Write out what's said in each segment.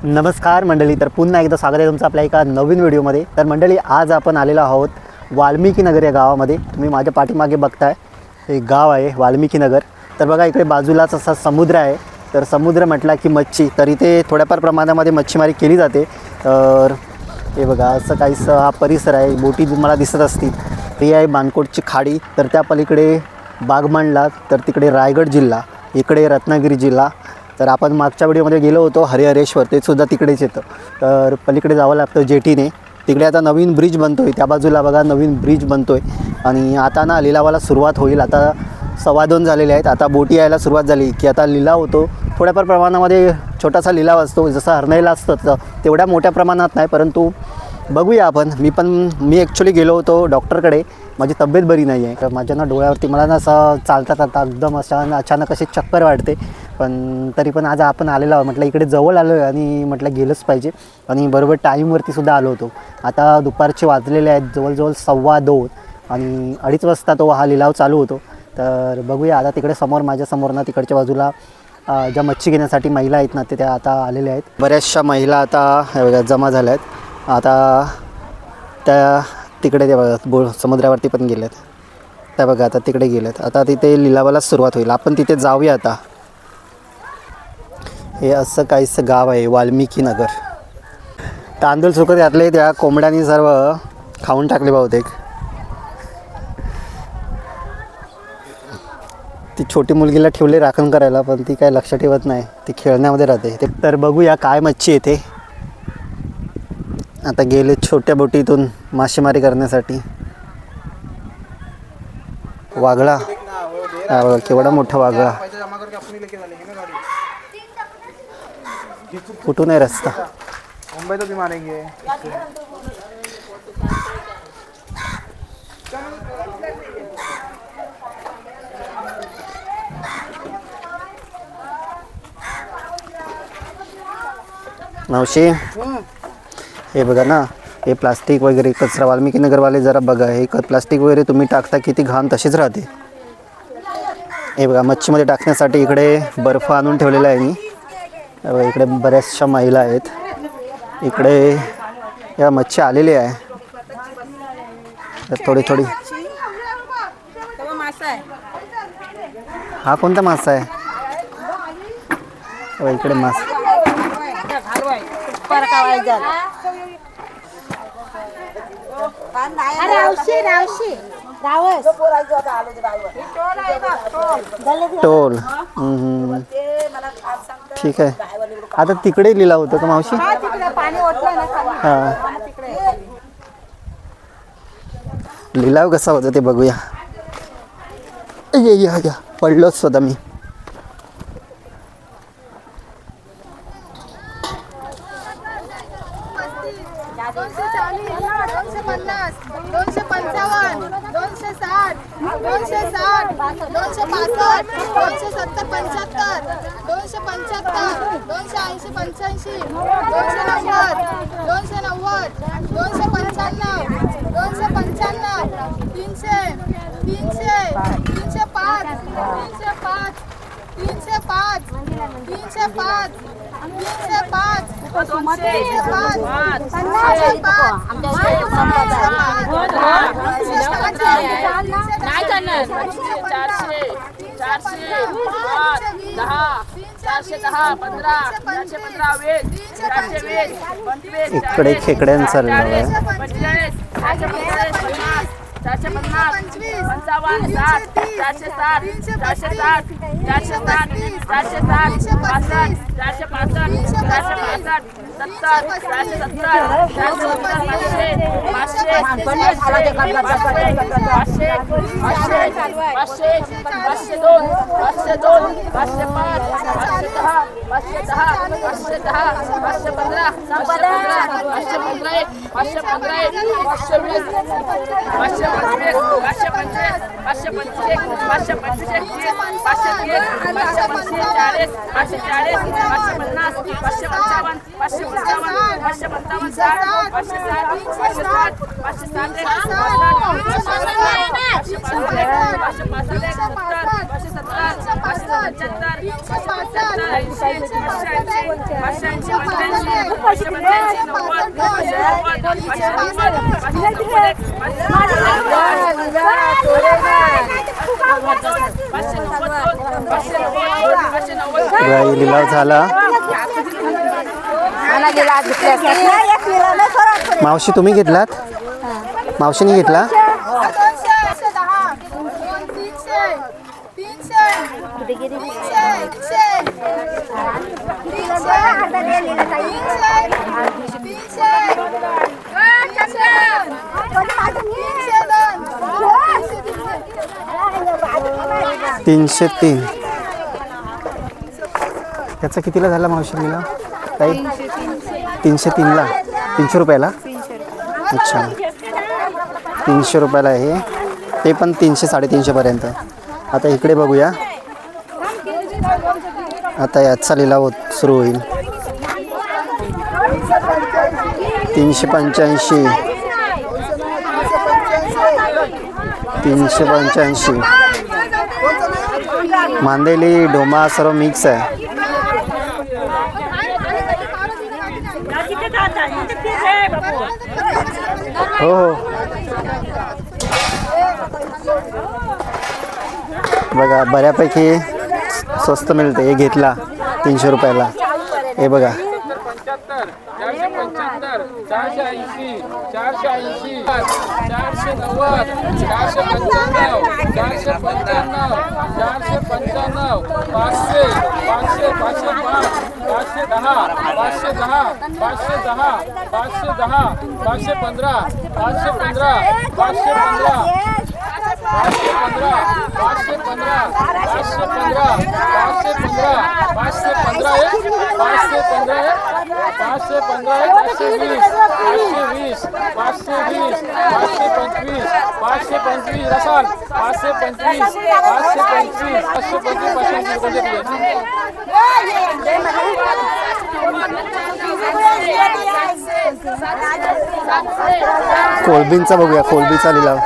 नमस्कार मंडळी, तर पुन्हा एकदा स्वागत आहे तुमचं आपल्या एका नवीन व्हिडिओमध्ये। तर मंडळी, आज आपण आलेलो आहोत वाल्मिकी नगर या गावामध्ये। तुम्ही माझ्या पाठीमागे बघताय हे गाव आहे वाल्मिकी नगर। तर बघा, इकडे बाजूलाच असा समुद्र आहे। तर समुद्र म्हटला की मच्छी, तर इथे थोड्याफार प्रमाणामध्ये मच्छीमारी केली जाते। तर हे बघा, असं काहीसं हा परिसर आहे। बोटी तुम्हाला दिसत असतील। ही आहे बाणकोटची खाडी, तर त्या पलीकडे बागमांडला, तर तिकडे रायगड जिल्हा, इकडे रत्नागिरी जिल्हा। तर आपण मागच्या व्हिडिओमध्ये गेलो होतो हरिहरेश्वर, ते सुद्धा तिकडेच येतं। तर पलीकडे जावं लागतं जेटीने। तिकडे आता नवीन ब्रिज बनतो आहे, त्या बाजूला बघा नवीन ब्रिज बनतो आहे। आणि आता ना लिलावाला सुरुवात होईल। आता 2:15 झालेले आहेत। आता बोटी यायला सुरुवात झाली की आता लिलाव होतो। थोड्याफार प्रमाणामध्ये छोटासा लिलाव असतो, जसं हरणाईला असतं तेवढ्या मोठ्या प्रमाणात नाही, परंतु बघूया आपण। मी ॲक्च्युली गेलो होतो डॉक्टरकडे, माझी तब्येत बरी नाही आहे। तर माझ्या ना डोळ्यावरती मला ना असं चालता एकदम अचानक अशी चक्कर वाढते। पण तरी पण आज आपण आलेलो आहोत, म्हटलं इकडे जवळ आलो आहे आणि म्हटलं गेलंच पाहिजे। आणि बरोबर टाईमवरती सुद्धा आलो होतो। आता दुपारचे वाजलेले आहेत जवळजवळ 2:15 आणि 2:30 वाजता तो हा लिलाव चालू होतो। तर बघूया आता तिकडे माझ्यासमोर ना तिकडच्या बाजूला ज्या मच्छी घेण्यासाठी महिला आहेत ना, ते त्या आता आलेल्या आहेत। बऱ्याचशा महिला आता जमा झाल्या आहेत। आता त्या तिकडे ते बघा समुद्रावरती पण गेल्यात, त्या बघा आता तिकडे गेल्यात। आता तिथे लिलावाला सुरुवात होईल, आपण तिथे जाऊया आता। हे असं काहीसं गाव आहे वाल्मिकी नगर। तांदूळ सुकत घातले, त्या कोंबड्यांनी सर्व खाऊन टाकले बहुतेक। ती छोटी मुलगीला ठेवले राखण करायला, पण ती काय लक्ष ठेवत नाही, ती खेळण्यामध्ये राहते। तर बघूया काय मच्छी येते। आता गेले छोट्या बोटीतून मासेमारी करण्यासाठी। वागळा, केवढा मोठा वागळा। कुठून आहे रस्ता? मुंबई तो भी मारेंगे। मावशी, हे बघा ना, हे प्लास्टिक वगैरे कचरा वाल्मिकी नगरवाले जरा बघा, हे प्लास्टिक वगैरे तुम्ही टाकता किती घाण तशीच राहते। हे बघा, मच्छीमध्ये टाकण्यासाठी इकडे बर्फ आणून ठेवलेला आहे मी। इकडे बऱ्याचशा महिला आहेत। इकडे या मच्छी आलेली आहे, तर थोडी हा कोणता मासा आहे? इकडे मासा टोल। ठीक आहे। आता तिकडे लिलाव होतं का मावशी? हां, लिलाव कसा होता ते बघूया। या पडलोच स्वतः मी। 410, 415, 420, इकडे खेकड्यांचा लिलाव आहे। 450, 460, 465, 460, 465, 465, 470, 470, 470, 470, 500, लिलाव झाला. मावशी तुम्ही घेतलात? मावशीने घेतला? तीनशे तीन. त्याचा कितीला झाला मावशी लिलाव? ताई 303ला. 300 रुपयाला. अच्छा 300 रुपयाला आहे ते पण 300 350 पर्यंत. आता इकडे बघूया. आता याचा लिलाव सुरू होईल. 385 385. मांदेली डोमा सर्व मिक्स आहे. हो हो बघा बऱ्यापैकी स्वस्त मिळते. हे घेतला 300 रुपयाला. हे बघा 480 480 490 495 495 495 500 500 505 510 510 510 510 515 515 515 515 515 रसाल 525 कोलबींचा बघूया. कोलबीचा लिलाव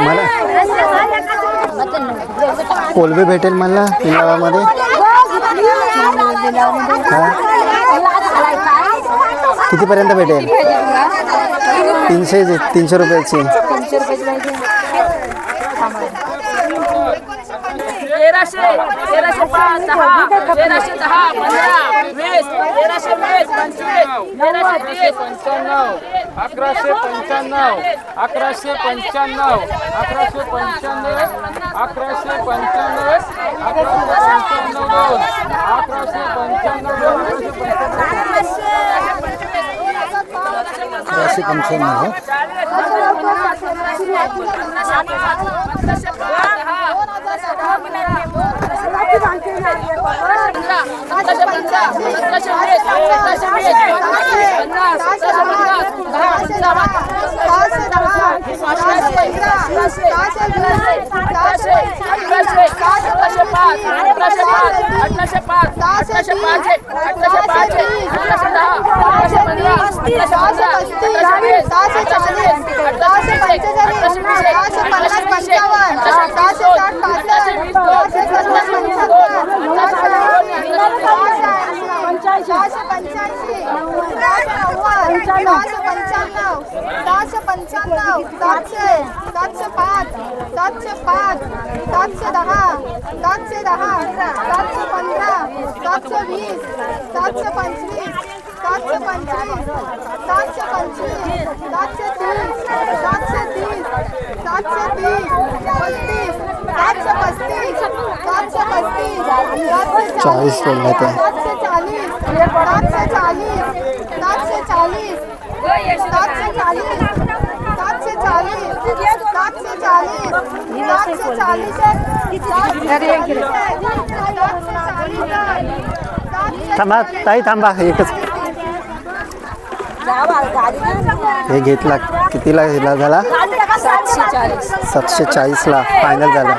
मला कोलबी भेटेल मला लिलावामध्ये. कितीपर्यंत भेटेल? 300 रुपयाची. 500 1705 1805 1805 1805 चाळीस बोलला ते. थांबा ताई थांबा एकच. हे घेतला कितीला घेतला झाला 740ला फायनल झाला.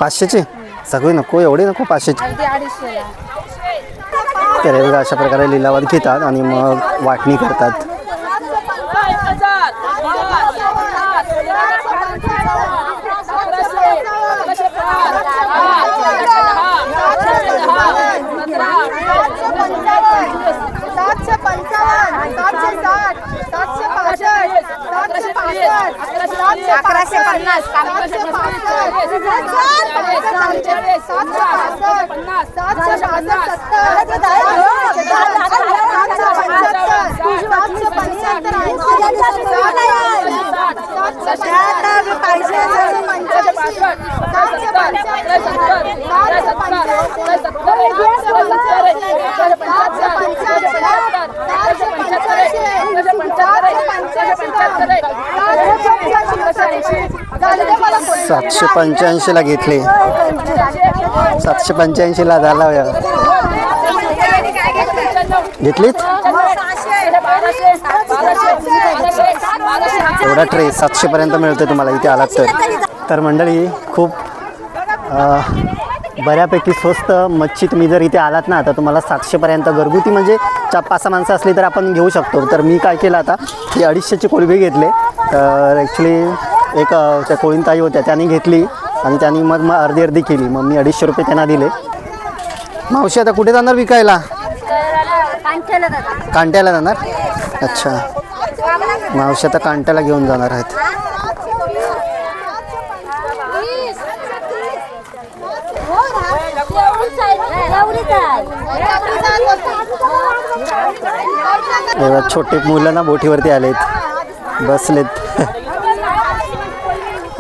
पाचशेची सगळी नको एवढी नको 500ची. तर बघा अशा प्रकारे लिलावात घेतात आणि मग वाटणी करतात. सातशे 85ला घेतले. 785ला झाला घेतलीत. एवढा ट्रे 700 पर्यंत मिळतो तुम्हाला इथे आलात तर. मंडळी खूप बऱ्यापैकी स्वस्त मच्छी तुम्ही जर इथे आलात ना तर तुम्हाला 700 पर्यंत घरगुती म्हणजे 5-6 माणसं असली तर आपण घेऊ शकतो. तर मी काय केलं आता ही 250ची कोळंबी घेतले. तर ॲक्च्युली एक त्या कोळींताई होत्या त्यांनी घेतली आणि त्यांनी मग अर्धी केली. मग मी 250 रुपये त्यांना दिले. मावशी आता कुठे जाणार विकायला? कांट्याला जाणार. अच्छा मावशी आता कांट्याला घेऊन जाणार आहेत. छोटे मुलं ना बोटीवरती आलेत बसलेत.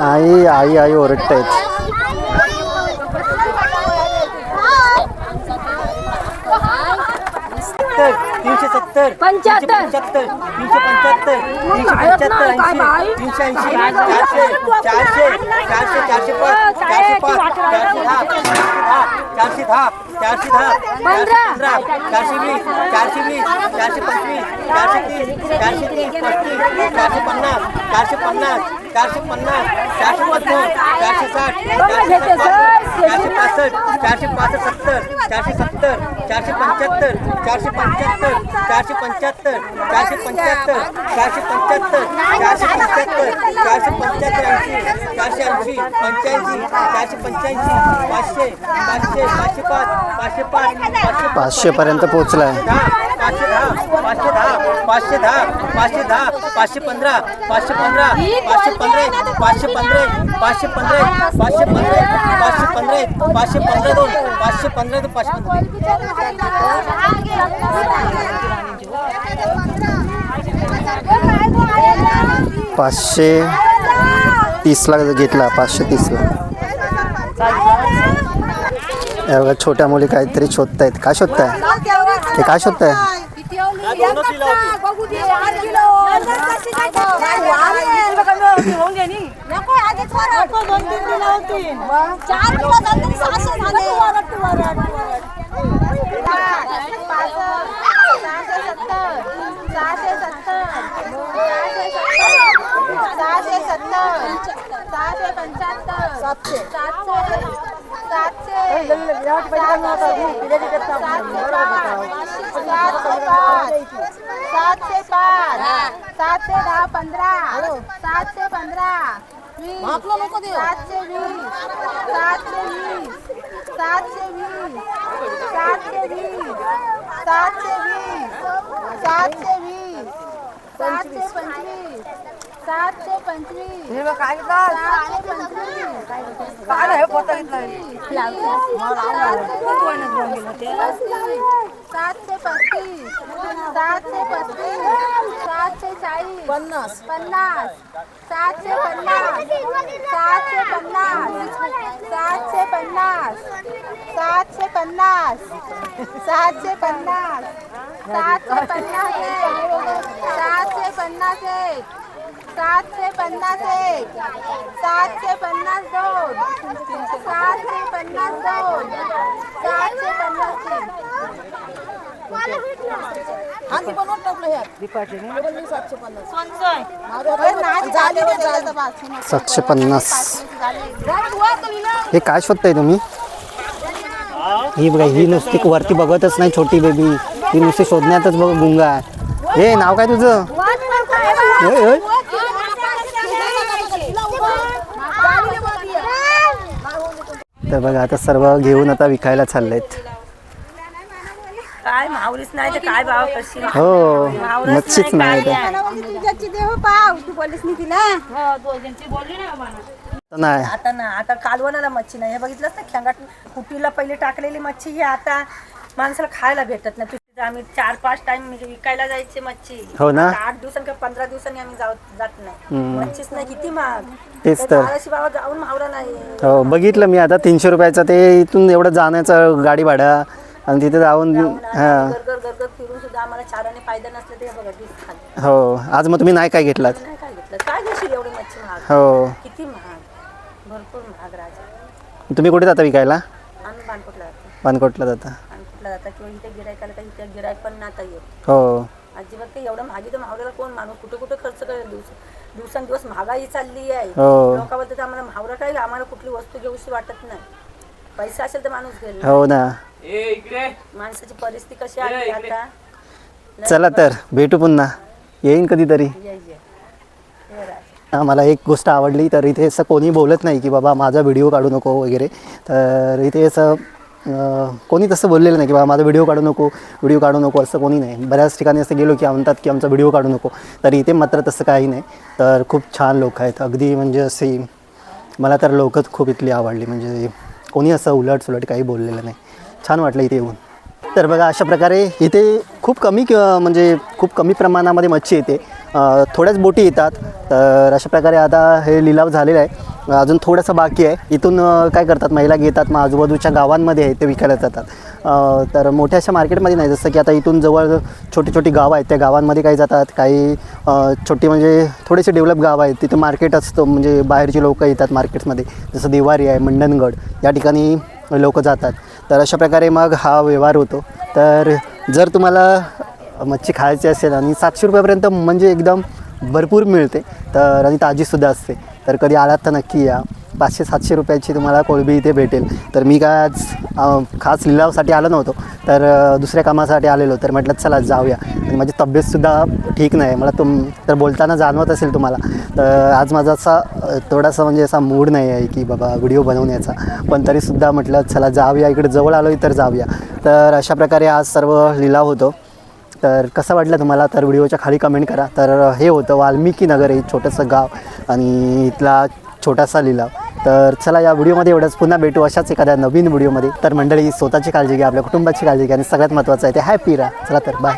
आई आई आई ओरडतायत. पाचशे पर्यंत पोहोचलाय. 510 515 515 515 515 515 530ला घेतला. 530ला. बघा छोट्या मुली काहीतरी शोधतायत. काय शोधताय? ते काय शोधताय? हे काय शोधताय तुम्ही? ही बघा, ही नुसती वरती बघतच नाही छोटी बेबी, ही नुसती शोधण्यातच बघ गुंगा आहे. हे नाव काय तुझं? होय होय. तर बघा आता सर्व घेऊन आता विकायला चाललेत. काय माऊलीच नाही तर काय भाव कशी हो, मच्छीच नाही तर नाही. आता ना आता कालवणाला मच्छी नाही. हे बघितलंच ना, खेंगाट कुटीला पहिले टाकलेली मच्छी ही आता माणसाला खायला भेटत नाही. तुझी आम्ही 4-5 टाइम विकायला जायची मच्छी. हो ना. 8 दिवसांनी किंवा 15 दिवसांनी आम्ही जात नाही. मच्छीच नाही, किती महाग. तेच तर. बाबा जाऊन मावरा नाही. हो, बघितलं मी आता 300 रुपयाचं ते इथून एवढं जाण्याचं गाडी भाडा आणि तिथे जाऊन हां. गरगर फिरून सुद्धा आम्हाला चाराने फायदा नसले ते बघा दिस खाली. हो, आज मग तुम्ही नाही काय घेतलात? नाही काय घेतलं, काय घेशील एवढी मच्छी महाग. हो, किती महाग, भरपूर महाग राजा. तुम्ही कुठे जाता विकायला? आम्ही बाणकोटला जातो. पानकोटला जाता? बाणकोटला जाता किंवा इथे गिरायकाला काही इथे गिरायक पण नाता येत. हो, अजिबात काही एवढं महागी तर महावऱ्याला कोण माणूस कुठे कुठे खर्च करेल. दिवसांदिवस महागाई चालली आहे. हो. लोक बोलतात आम्हाला महावरा काय, आम्हाला कुठली वस्तू घेऊशी वाटत नाही. पैसा असेल तर माणूस घेईल. हो ना. माणसाची परिस्थिती कशी आहे आता. चला तर भेटू पुन्हा, येईन कधीतरी. ये राजा. मला एक गोष्ट आवडली, तर इथे असं कोणी बोलत नाही की बाबा माझा व्हिडिओ काढू नको वगैरे. तर इथे असं कोणी तसं बोललेलं नाही की बाबा माझा व्हिडिओ काढू नको असं कोणी नाही. बऱ्याच ठिकाणी असं गेलो की म्हणतात की आमचा व्हिडिओ काढू नको, तर इथे मात्र तसं काही नाही. तर खूप छान लोक आहेत अगदी, म्हणजे असे मला तर लोकच खूप इथली आवडली. म्हणजे कोणी असं उलट काही बोललेलं नाही. छान वाटलं इथे येऊन. तर बघा अशा प्रकारे इथे खूप कमी प्रमाणामध्ये मच्छी येते. थोड्याच बोटी येतात. तर अशा प्रकारे आता हे लिलाव झालेला आहे. अजून थोडंसं बाकी आहे. इथून काय करतात, महिला घेतात, मग आजूबाजूच्या गावांमध्ये आहे ते विकायला जातात. तर मोठ्या अशा मार्केटमध्ये नाही. जसं की आता इथून जवळ छोटी गावं आहेत, त्या गावांमध्ये काही जातात. काही छोटी म्हणजे थोडेसे डेव्हलप गाव आहेत, तिथे मार्केट असतं, म्हणजे बाहेरची लोकं येतात मार्केट्समध्ये. जसं देवारी आहे, मंडणगड या ठिकाणी लोक जातात. तर अशा प्रकारे मग हा व्यवहार होतो. तर जर तुम्हाला मच्छी खायची असेल आणि 700 रुपयापर्यंत म्हणजे एकदम भरपूर मिळते, तर आणि ताजीसुद्धा असते, तर कधी आलात तर नक्की या. 500-700 रुपयाची तुम्हाला कोळंबी इथे भेटेल. तर मी काय आज खास लिलावासाठी आलो नव्हतो, तर दुसऱ्या कामासाठी आलेलो. तर म्हटलं चला जाऊया. आणि माझी तब्येतसुद्धा ठीक नाही, मला तर बोलताना जाणवत असेल तुम्हाला. तर आज माझा असा थोडासा म्हणजे असा मूड नाही आहे की बाबा व्हिडिओ बनवण्याचा, पण तरीसुद्धा म्हटलं चला जाऊया, इकडे जवळ आलो तर जाऊया. तर अशा प्रकारे आज सर्व लिलाव होतो. तर कसं वाटलं तुम्हाला, तर व्हिडिओच्या खाली कमेंट करा. तर हे होतं वाल्मिकी नगर, हे छोटंसं गाव आणि इथला छोटासा लिलाव. तर चला या व्हिडिओमध्ये एवढंच. पुन्हा भेटू अशाच एखाद्या नवीन व्हिडिओमध्ये. तर मंडळी स्वतःची काळजी घ्या, आपल्या कुटुंबाची काळजी घ्या आणि सगळ्यात महत्त्वाचं आहे ते हॅपी राहा. चला तर बाय.